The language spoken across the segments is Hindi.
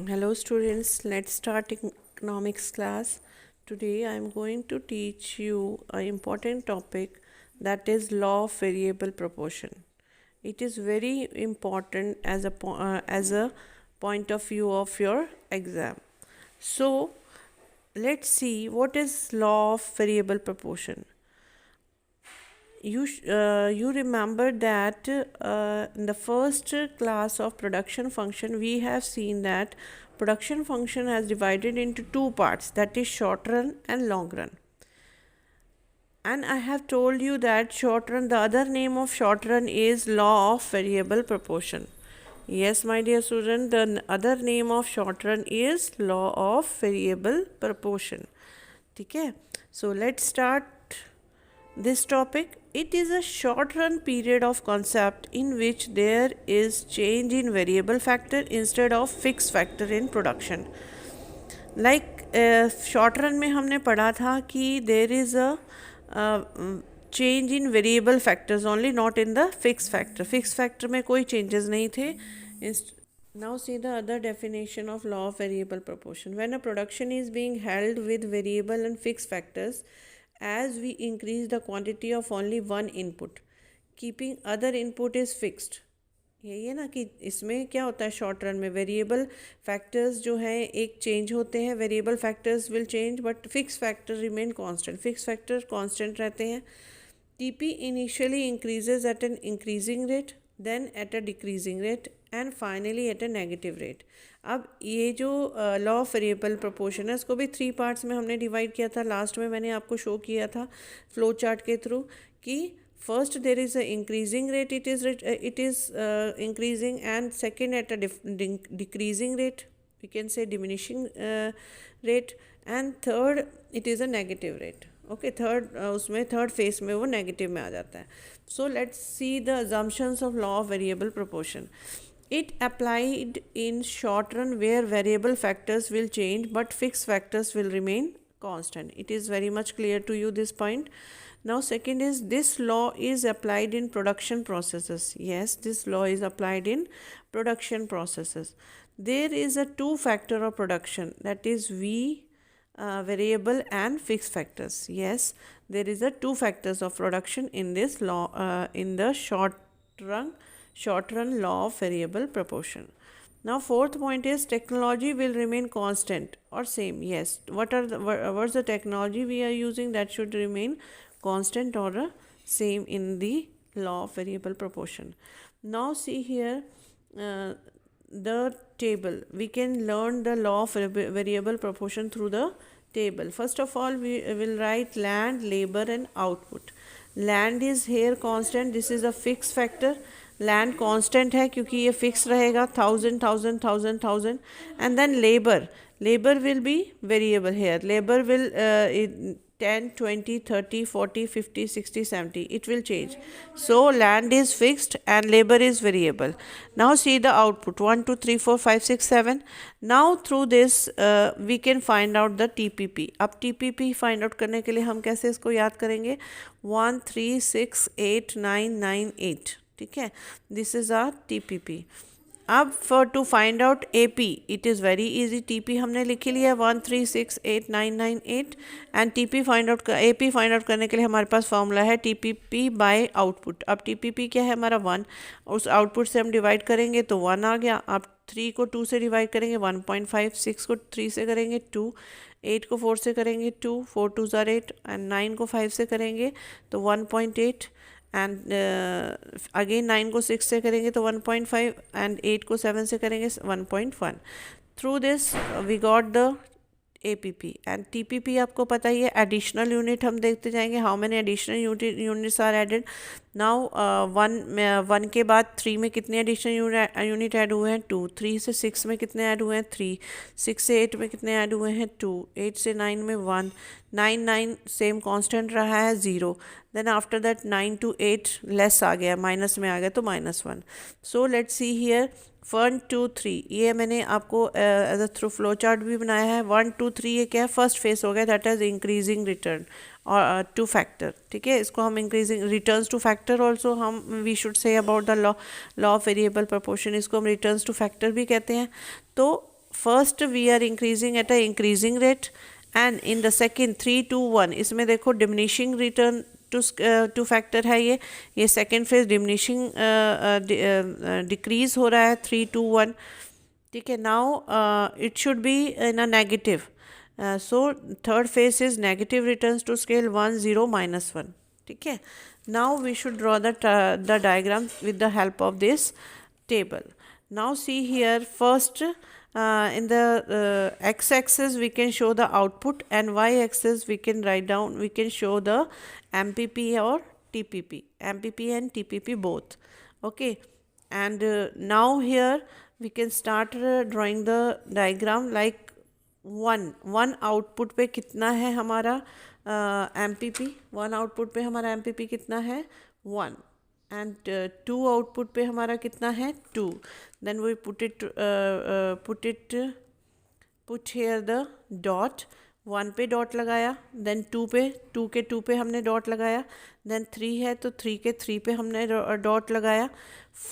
Hello students, let's start economics class. Today I am going to teach you an important topic, that is law of variable proportion. It is very important as a point of view of your exam. So let's see what is law of variable proportion. You remember that in the first class of production function we have seen that production function has divided into two parts, that is short run and long run. And I have told you that short run, the other name of short run is law of variable proportion. Yes, my dear student, the other name of short run is law of variable proportion. Okay, so let's start this topic. It is a short run period of concept in which there is change in variable factor instead of fixed factor in production. Like short run में हमने पढ़ा था कि there is a change in variable factors only, not in the fix factor. Fix factor में कोई चेंजेस नहीं थे. Now see the other definition of law of variable proportion. When a production is being held with variable and fixed factors, as we increase the quantity of only one input, keeping other input is fixed. यही है ना कि इसमें क्या होता है शॉर्ट रन में, वेरिएबल फैक्टर्स जो हैं एक चेंज होते हैं, variable factors will change but fix factor remain constant. Fix factor constant रहते हैं. TP initially increases at an increasing rate, then at a decreasing rate and finally at a negative rate. अब ये जो लॉ ऑफ वेरिएबल प्रोपोर्शन है इसको भी 3 पार्ट्स में हमने डिवाइड किया था. लास्ट में मैंने आपको शो किया था फ्लो चार्ट के थ्रू कि first there is a increasing rate, it is increasing, and second at a decreasing rate, we can say diminishing rate, and third it is a negative rate. Okay, third उसमें third phase में वो negative में आ जाता है. So let's see the assumptions of law of variable proportion. It applied in short run where variable factors will change but fixed factors will remain constant. It is very much clear to you this point. Now second is, this law is applied in production processes. Yes, this law is applied in production processes. There is a two factor of production, that is V, variable and fixed factors. Yes, there is a two factors of production in this law, in the short run law of variable proportion. Now fourth point is, technology will remain constant or same. Yes, what's the technology we are using that should remain constant or same in the law of variable proportion. Now see here the table. We can learn the law of variable proportion through the table. First of all, we will write land, labor and output. Land is here constant, this is a fixed factor. Land constant है क्योंकि ये फिक्स रहेगा, 1000 and then labour will be variable here. Labour will 10, 20, 30, 40, 50, 60, 70. It will change. So land is fixed and labor is variable. Now see the output 1, 2, 3, 4, 5, 6, 7. Now through this we can find out the TPP. अब TPP find out करने के लिए हम कैसे इसको याद करेंगे? 1, 3, 6, 8, 9, 9, 8. ठीक है, दिस इज आर TPP. अब for to find out AP, it is very easy. TP हमने लिख लिया 1, 3, 6, 8, 9, 9, 8 एंड AP फाइंड आउट करने के लिए हमारे पास फॉर्मूला है TPP बाय आउटपुट. अब TPP क्या है हमारा 1, उस आउटपुट से हम डिवाइड करेंगे तो 1 आ गया. अब 3 को 2 से डिवाइड करेंगे 1.5, 6 को 3 से करेंगे 2, 8 को 4 से करेंगे 2, 4 2 ज़ार 8 एंड 9 को 5 से करेंगे तो 1.8 एंड अगेन 9 को 6 से करेंगे तो 1.5 एंड 8 को 7 से करेंगे 1.1. Through this we got the APP and TPP. आपको पता ही है एडिशनल यूनिट हम देखते जाएंगे. How many additional units are added now. 1 के बाद 3 में कितने एडिशनल यूनिट ऐड हुए हैं? 2. 3 से 6 में कितने ऐड हुए हैं? 3. 6 से 8 में कितने ऐड हुए हैं? 2. 8 से 9 में 1. 9 सेम कांस्टेंट रहा है 0. Then after that 9 to 8 less आ गया, माइनस में आ गया तो -1. So let's see here 1, 2, 3. ये मैंने आपको as a through flow chart भी बनाया है. 1, 2, 3 ये क्या है? फर्स्ट फेस हो गया, दैट इज इंक्रीजिंग रिटर्न और टू फैक्टर. ठीक है, इसको हम increasing returns to factor also हम we should say about the law of variable proportion. इसको हम रिटर्न्स टू फैक्टर भी कहते हैं. तो first we are increasing at a increasing rate, and in the second 3 2 1, इसमें देखो डिमिनिशिंग रिटर्न टू फैक्टर है ये सेकेंड फेज डिमिनिशिंग डिक्रीज हो रहा है 3 2 1, ठीक है. Now it should be in a negative, so third phase is negative returns to scale 1 0 -1, ठीक है. Now we should draw the diagram with the help of this table. Now see here, first in the x-axis we can show the output, and y-axis we can write down, we can show the MPP or TPP, MPP and TPP both. Okay, and now here we can start drawing the diagram. Like one output पे कितना है हमारा MPP, one output पे हमारा MPP कितना है 1, and 2 आउटपुट पे हमारा कितना है 2. Then we put here the dot, 1 पे डॉट लगाया, देन 2 के 2 पे हमने डॉट लगाया, देन 3 है तो 3 के 3 पे हमने डॉट लगाया,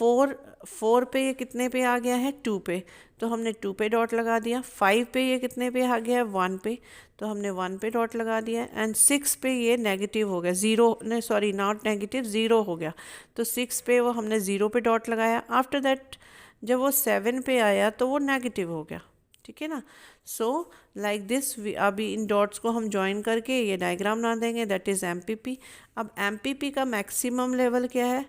4 पे ये कितने पे आ गया है 2 पे, तो हमने 2 पे डॉट लगा दिया, 5 पे ये कितने पे आ गया है 1 पे, तो हमने 1 पे डॉट लगा दिया, एंड 6 पे ये नेगेटिव हो गया, ज़ीरो ने सॉरी नॉट नेगेटिव, ज़ीरो हो गया, तो 6 पे वो हमने 0 पे डॉट लगाया. आफ्टर दैट जब वो 7 पे आया तो वो नेगेटिव हो गया, ठीक है ना. सो लाइक दिस अभी इन डॉट्स को हम ज्वाइन करके ये डायग्राम बना देंगे, दैट इज़ MPP. अब MPP का मैक्सिमम लेवल क्या है,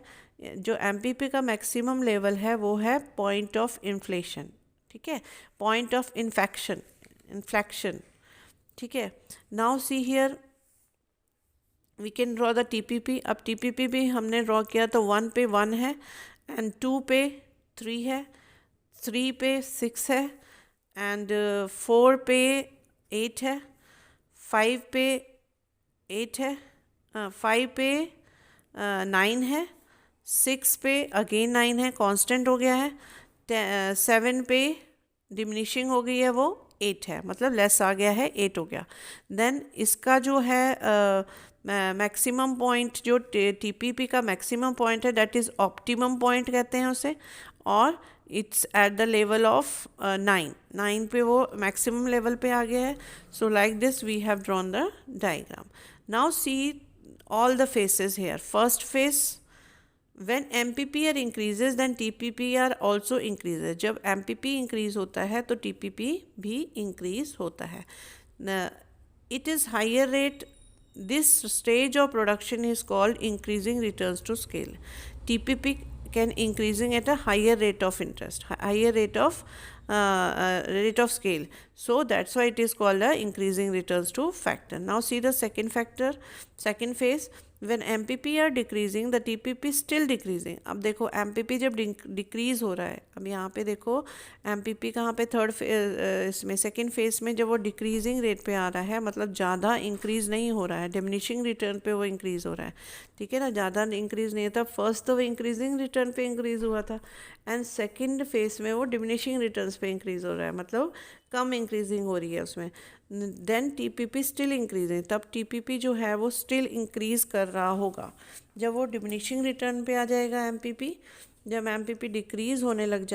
जो MPP का मैक्सिमम लेवल है वो है पॉइंट ऑफ इन्फ्लेशन, ठीक है, पॉइंट ऑफ इन्फ्लेक्शन, ठीक है. Now see here we can draw the TPP. अब TPP भी हमने ड्रॉ किया तो 1 पे 1 है, एंड 2 पे 3 है, 3 पे 6 है, एंड 4 पे 8 है, 5 पे 8 है, 5 पे 9 है, 6 पे अगेन 9 है, कांस्टेंट हो गया है, 7 पे डिमिनिशिंग हो गई है वो 8 है, मतलब लेस आ गया है 8 हो गया. देन इसका जो है मैक्सिमम पॉइंट, जो TPP का मैक्सिमम पॉइंट है, दैट इज़ ऑप्टिमम पॉइंट कहते हैं उसे, और it's at the level of 9 पे वो मैक्सिमम लेवल पे आ गया है. So like this we have drawn the diagram. Now see all the phases here. First phase, when MPP are increases then TPP are also increases. जब MPP increase होता है तो TPP भी increase होता है. It is higher rate. This stage of production is called increasing returns to scale. TPP can increasing at a higher rate of interest, higher rate of scale. So that's why it is called a increasing returns to factor. Now see the second factor, second phase. When MPP are decreasing, the TPP still decreasing. अब देखो MPP जब डिक्रीज हो रहा है, अब यहाँ पे देखो MPP कहाँ पे थर्ड इसमें सेकेंड फेज में जब वो डिक्रीजिंग रेट पे आ रहा है, मतलब ज़्यादा इंक्रीज़ नहीं हो रहा है, डिमिनिशिंग रिटर्न पे वो इंक्रीज़ हो रहा है, ठीक है ना, ज़्यादा इंक्रीज़ नहीं था. फर्स्ट तो वो इंक्रीजिंग रिटर्न पे इंक्रीज़ हुआ था, एंड सेकेंड फेज में वो डिमिनिशिंग रिटर्न्स पे इंक्रीज़ हो रहा है, मतलब कम इंक्रीजिंग हो रही है उसमें. देन TPP स्टिल इंक्रीजिंग, तब TPP जो है वो स्टिल इंक्रीज़ कर रहा होगा. जब वो डिमिनिशिंग रिटर्न पे आ जाएगा MPP, जब MPP डिक्रीज़ होने लग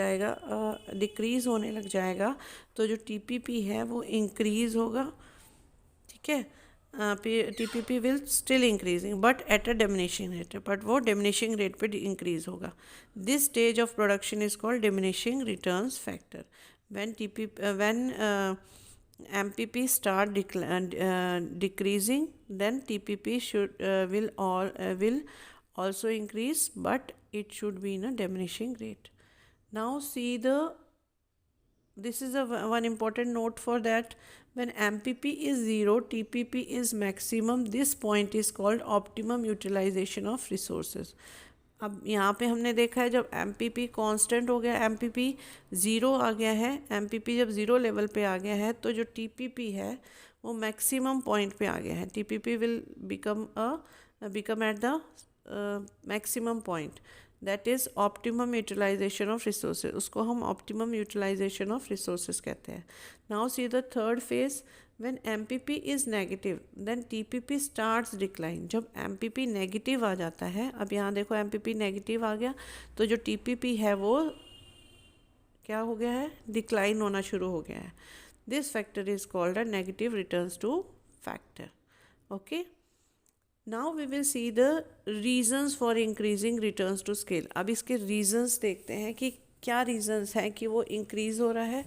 जाएगा तो जो TPP है वो इंक्रीज़ होगा, ठीक है. TPP will still increasing but at a diminishing rate, but वो डिमिनिशिंग रेट पे इंक्रीज़ होगा. This stage of production is called diminishing returns factor. when MPP start decreasing, then TPP will also increase, but it should be in a diminishing rate. Now see this is one important note for that. When MPP is 0, TPP is maximum. This point is called optimum utilization of resources. अब यहाँ पे हमने देखा है जब MPP कांस्टेंट हो गया, MPP 0 आ गया है, MPP जब 0 लेवल पे आ गया है तो जो TPP है वो मैक्सिमम पॉइंट पे आ गया है. TPP will become at the maximum point, that is optimum utilization of resources. उसको हम optimum utilization of resources कहते हैं. Now see the third phase. When MPP is negative, then TPP starts decline. जब MPP नेगेटिव आ जाता है, अब यहाँ देखो MPP नेगेटिव आ गया तो जो TPP है वो क्या हो गया है, डिक्लाइन होना शुरू हो गया है. This factor is called a negative returns to factor. Okay, now we will see the reasons for increasing returns to scale. अब इसके रीजंस देखते हैं कि क्या रीजंस हैं कि वो इंक्रीज हो रहा है.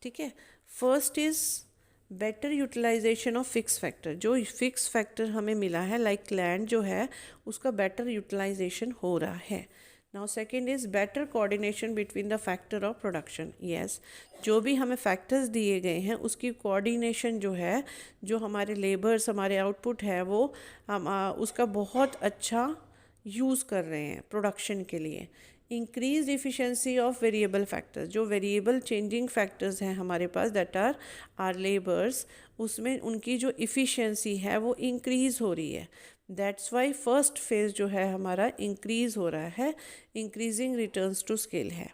ठीक है, first is better utilisation of fix factor. जो फिक्स फैक्टर हमें मिला है लाइक लैंड जो है उसका बेटर यूटिलाइजेशन हो रहा है. Now second is better coordination between the factor of production. Yes, जो भी हमें फैक्टर्स दिए गए हैं उसकी कोऑर्डिनेशन जो है, जो हमारे लेबर्स हमारे आउटपुट है वो हम उसका बहुत अच्छा यूज़ कर रहे हैं प्रोडक्शन के लिए. Increase efficiency of variable factors. जो वेरिएबल चेंजिंग फैक्टर्स हैं हमारे पास दैट आर लेबर्स, उसमें उनकी जो इफ़िशेंसी है वो इंक्रीज़ हो रही है. दैट्स वाई फर्स्ट फेज जो है हमारा इंक्रीज़ हो रहा है, इंक्रीजिंग रिटर्न्स टू स्केल है.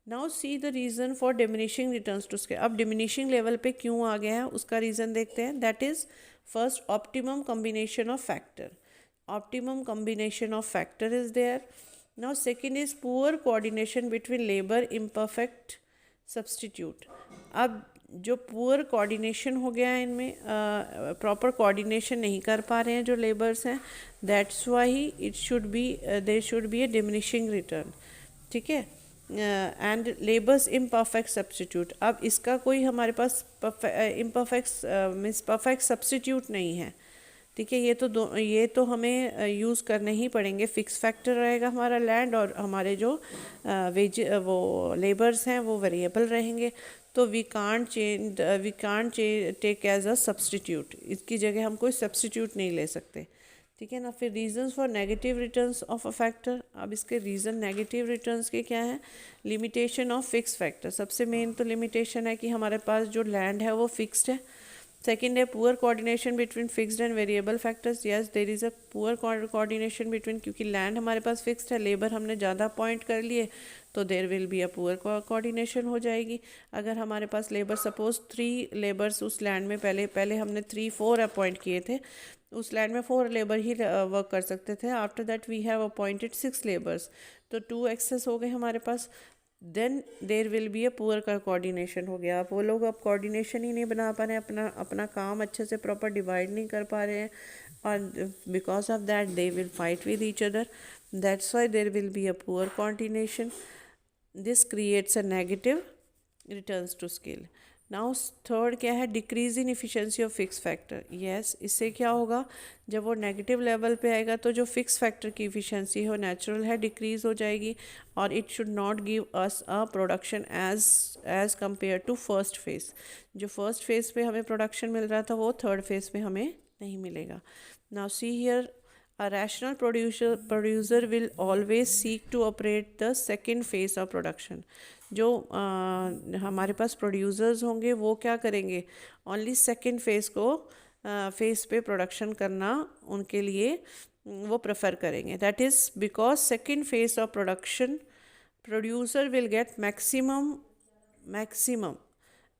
Now see the reason for diminishing returns to scale. अब डिमिनिशिंग लेवल पे क्यों आ गया है उसका रीज़न देखते हैं. That is first optimum combination of factor. Optimum combination of factor is there. Now second is poor coordination between labor imperfect substitute. अब जो पुअर कोऑर्डिनेशन हो गया है इनमें, प्रॉपर कोऑर्डिनेशन नहीं कर पा रहे हैं जो लेबर्स हैं, that's why it should be there should be a diminishing return. ठीक है, एंड लेबर्स इम्परफेक्ट सब्सटीट्यूट. अब इसका कोई हमारे पास इम्परफेक्ट मीन्स परफेक्ट सब्सटीट्यूट नहीं है. ठीक है, ये तो हमें यूज़ करने ही पड़ेंगे. फिक्स फैक्टर रहेगा हमारा लैंड और हमारे जो वो लेबर्स हैं वो वेरिएबल रहेंगे. तो we can't take as a substitute. इसकी जगह हम कोई सब्सटीट्यूट नहीं ले सकते. ठीक है ना. फिर reasons for negative returns of a factor. अब इसके रीज़न नेगेटिव रिटर्न्स के क्या हैं. Limitation of fix factor. सबसे मेन तो लिमिटेशन है कि हमारे पास जो लैंड है वो फिक्स्ड है. सेकेंड है poor coordination between fixed and variable factors. Yes, there is a poor coordination between, क्योंकि लैंड हमारे पास फिक्स्ड है, लेबर हमने ज़्यादा अपॉइंट कर लिए तो there will be a poor coordination हो जाएगी. अगर हमारे पास लेबर सपोज 3 लेबर्स उस लैंड में पहले हमने 3-4 अपॉइंट किए थे, उस लैंड में 4 लेबर ही वर्क कर सकते थे. After that we have appointed 6 labours, तो 2 एक्सेस हो गए हमारे पास. Then there will be a poor का कोऑर्डिनेशन हो गया. वो लोग अब कोऑर्डिनेशन ही नहीं बना पा रहे हैं, अपना काम अच्छे से प्रॉपर डिवाइड नहीं कर पा रहे हैं, और because of that they will fight with each other. That's why there will be a poor coordination. This creates a negative returns to scale. Now third क्या है, decrease in efficiency of fix factor. Yes, इससे क्या होगा, जब वो नेगेटिव लेवल पे आएगा तो जो फिक्स फैक्टर की इफिशिएंसी है वो नेचुरल है डिक्रीज हो जाएगी, और it should not give us a production as compare to first phase. जो फर्स्ट फेज पे हमें प्रोडक्शन मिल रहा था वो थर्ड फेज पे हमें नहीं मिलेगा. Now see here, a rational producer will always seek to operate the second phase of production. जो हमारे पास प्रोड्यूसर्स होंगे वो क्या करेंगे, ओनली सेकेंड फेज पे प्रोडक्शन करना उनके लिए वो प्रेफर करेंगे. That is because second phase of production producer will get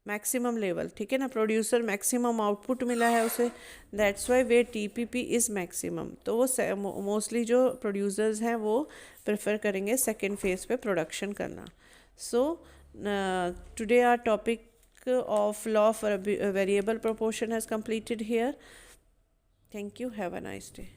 maximum level. ठीक है ना, प्रोड्यूसर मैक्सिमम आउटपुट मिला है उसे, that's why way TPP is maximum. तो वो मोस्टली जो प्रोड्यूसर्स हैं वो प्रेफर करेंगे सेकेंड फेज पे प्रोडक्शन करना. So today our topic of law of variable proportion has completed here. Thank you. Have a nice day.